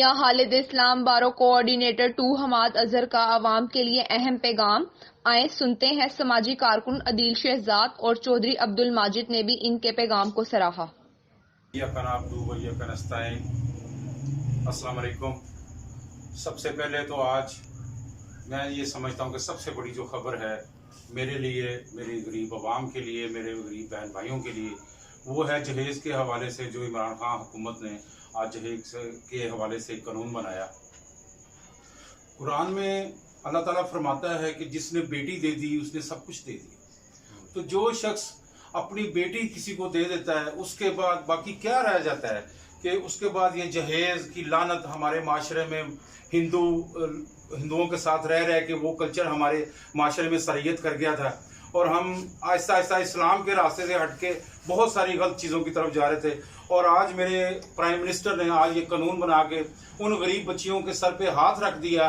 मियां खालिद इस्लाम बारो कोऑर्डिनेटर 2 हमाद अजहर का आवाम के लिए अहम पैगाम। आए सुनते हैं समाजी कारकुन अदील शहजाद और चौधरी अब्दुल माजिद ने भी इनके पैगाम को सराहा। अस्सलाम वालेकुम। सबसे पहले तो आज मैं ये समझता हूँ कि सबसे बड़ी जो खबर है मेरे लिए, मेरे गरीब अवाम के लिए, मेरे गरीब बहन भाइयों के लिए, वो है जहेज के हवाले से जो इमरान खान हुकूमत ने आज जहेज के हवाले से एक कानून बनाया। कुरान में अल्लाह ताला फरमाता है कि जिसने बेटी दे दी उसने सब कुछ दे दिया। तो जो शख्स अपनी बेटी किसी को दे देता है उसके बाद बाकी क्या रह जाता है कि उसके बाद ये जहेज की लानत हमारे माशरे में हिंदुओं के साथ रह रहे कि वो कल्चर हमारे माशरे में शरीयत कर गया था और हम आहिस्ता आहिस्ता इस्लाम के रास्ते से हटके बहुत सारी गलत चीज़ों की तरफ जा रहे थे। और आज मेरे प्राइम मिनिस्टर ने आज ये कानून बना के उन गरीब बच्चियों के सर पे हाथ रख दिया,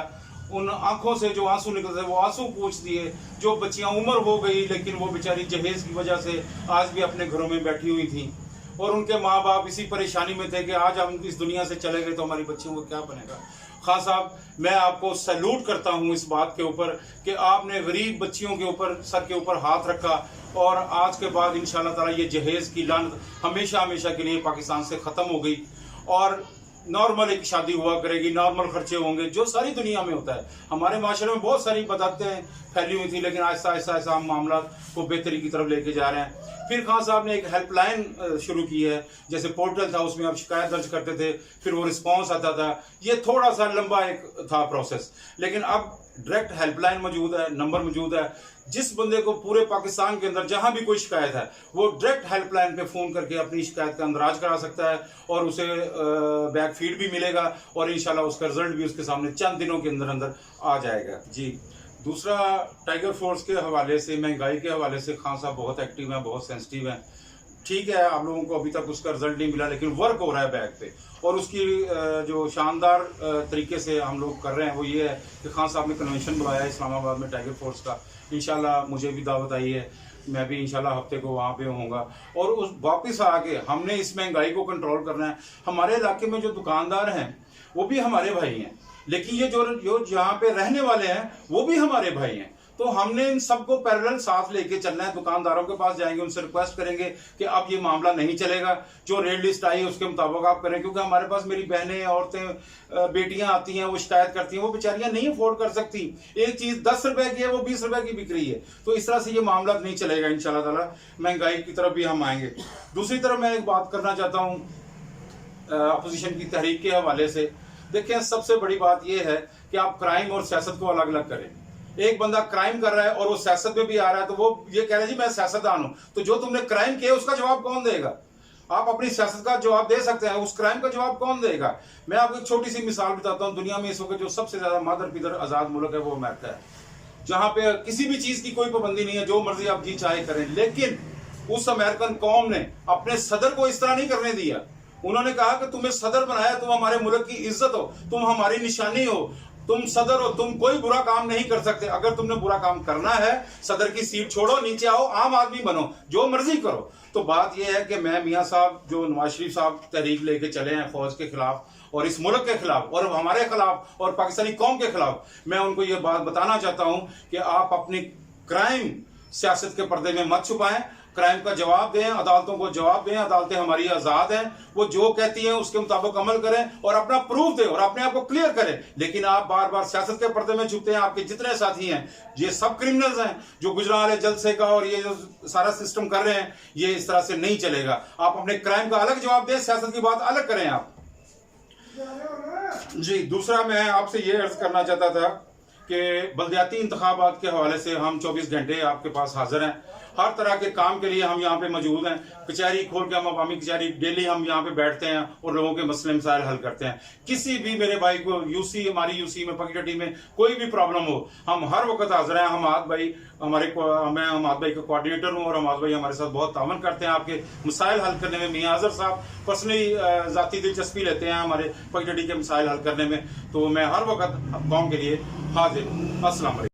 उन आंखों से जो आंसू निकलते वो आंसू पूछ दिए। जो बच्चियां उम्र हो गई लेकिन वो बेचारी जहेज की वजह से आज भी अपने घरों में बैठी हुई थी और उनके माँ बाप इसी परेशानी में थे कि आज हम इस दुनिया से चले गए तो हमारी बच्चियों को क्या बनेगा। खान साहब, मैं आपको सैल्यूट करता हूं इस बात के ऊपर कि आपने गरीब बच्चियों के ऊपर सर के ऊपर हाथ रखा और आज के बाद इंशाल्लाह ताला ये जहेज की लानत हमेशा हमेशा के लिए पाकिस्तान से ख़त्म हो गई और नॉर्मल एक शादी हुआ करेगी, नॉर्मल खर्चे होंगे जो सारी दुनिया में होता है। हमारे माशरे में बहुत सारी बदातें फैली हुई थी लेकिन आहिस्ता आहिस्ता आहिस्ता हम मामला को बेहतरी की तरफ लेके जा रहे हैं। फिर खान साहब ने एक हेल्पलाइन शुरू की है, जैसे पोर्टल था उसमें आप शिकायत दर्ज करते थे फिर वो रिस्पांस आता था। ये थोड़ा सा लंबा एक था प्रोसेस, लेकिन अब डायरेक्ट हेल्पलाइन मौजूद है, नंबर मौजूद है। जिस बंदे को पूरे पाकिस्तान के अंदर जहां भी कोई शिकायत है वो डायरेक्ट हेल्पलाइन पे फोन करके अपनी शिकायत का अंदराज करा सकता है और उसे बैक फीड भी मिलेगा और इंशाल्लाह उसका रिजल्ट भी उसके सामने चंद दिनों के अंदर अंदर आ जाएगा। जी, दूसरा टाइगर फोर्स के हवाले से, महंगाई के हवाले से खान साहब बहुत एक्टिव हैं, बहुत सेंसिटिव हैं। ठीक है, आप लोगों को अभी तक उसका रिजल्ट नहीं मिला लेकिन वर्क हो रहा है बैक पे और उसकी जो शानदार तरीके से हम लोग कर रहे हैं वो ये है कि खान साहब ने कन्वेंशन बुलाया इस्लामाबाद में टाइगर फोर्स का। इंशाल्लाह मुझे भी दावत आई है, मैं भी इंशाल्लाह हफ्ते को वहाँ पे होऊंगा और उस वापस आके हमने इस महंगाई को कंट्रोल करना है। हमारे इलाके में जो दुकानदार हैं वो भी हमारे भाई हैं लेकिन ये जो जहाँ पे रहने वाले हैं वो भी हमारे भाई हैं। तो हमने इन सबको पैरेलल साथ लेके चलना है। दुकानदारों के पास जाएंगे, उनसे रिक्वेस्ट करेंगे कि अब ये मामला नहीं चलेगा, जो रेट लिस्ट आई है उसके मुताबिक आप करें, क्योंकि हमारे पास मेरी बहनें, औरतें, बेटियां आती हैं, वो शिकायत करती हैं, वो बेचारियां नहीं अफोर्ड कर सकती। एक चीज 10 रुपए की है वो 20 रुपए की बिक रही है। तो इस तरह से ये मामला नहीं चलेगा। इंशाल्लाह ताला महंगाई की तरफ भी हम आएंगे। दूसरी तरफ मैं एक बात करना चाहता हूँ अपोजिशन की तहरीक के हवाले से। देखिए, सबसे बड़ी बात यह है कि आप क्राइम और सियासत को अलग अलग करें। एक बंदा क्राइम कर रहा है और वो सियासत में भी आ रहा है तो वो ये कह रहा है जी मैं सियासतदान हूं, तो जो तुमने क्राइम किया उसका जवाब कौन देगा? आप अपनी सियासत का जवाब दे सकते हैं, उस क्राइम का जवाब कौन देगा? मैं आपको एक छोटी सी मिसाल बताता हूं। दुनिया में इस वक्त जो सबसे ज्यादा मादर पिदर आजाद मुल्क है वो अमेरिका है, जहां पे किसी भी चीज की कोई पाबंदी नहीं है, जो मर्जी आप जी चाहे करें। लेकिन उस अमेरिकन कौम ने अपने सदर को इस तरह नहीं करने दिया। उन्होंने कहा कि तुम्हें सदर बनाया, तुम हमारे मुल्क की इज्जत हो, तुम हमारी निशानी हो, तुम सदर हो, तुम कोई बुरा काम नहीं कर सकते। अगर तुमने बुरा काम करना है सदर की सीट छोड़ो, नीचे आओ, आम आदमी बनो, जो मर्जी करो। तो बात यह है कि मैं मियां साहब जो नवाज शरीफ साहब तहरीक लेके चले हैं फौज के खिलाफ और इस मुल्क के खिलाफ और हमारे खिलाफ और पाकिस्तानी कौम के खिलाफ, मैं उनको ये बात बताना चाहता हूं कि आप अपनी क्राइम सियासत के पर्दे में मत छुपाएं, क्राइम का जवाब दें, अदालतों को जवाब दें। अदालतें हमारी आजाद हैं, वो जो कहती हैं उसके मुताबिक अमल करें और अपना प्रूफ दें और अपने आप को क्लियर करें। लेकिन आप बार बार सियासत के पर्दे में छुपते हैं। आपके जितने साथी हैं ये सब क्रिमिनल्स हैं जो गुजरात जलसे का और ये जो सारा सिस्टम कर रहे हैं, ये इस तरह से नहीं चलेगा। आप अपने क्राइम का अलग जवाब दें, सियासत की बात अलग करें आप। जी, दूसरा मैं आपसे ये अर्ज करना चाहता था कि बल्दियाती इंतखाबात के हवाले से हम 24 घंटे आपके पास हाजिर हैं। हर तरह के काम के लिए हम यहाँ पे मौजूद हैं। कचहरी खोल के हम अवामी कचहरी डेली हम यहाँ पे बैठते हैं और लोगों के मसले मसाइल हल करते हैं। किसी भी मेरे भाई को यूसी, हमारी यूसी में पकीटटी में कोई भी प्रॉब्लम हो, हम हर वक्त हाजिर हैं। हमाद भाई मैं हमाद भाई का कोऑर्डिनेटर हूँ और हमाद भाई हमारे साथ बहुत तावन करते हैं आपके मसाइल हल करने में। मियां अजहर साहब पर्सनली जाती दिलचस्पी लेते हैं हमारे पकीटटी के मसाइल हल करने में। तो मैं हर वक्त कौम के लिए हाजिर हूँ। अस्सलाम वालेकुम।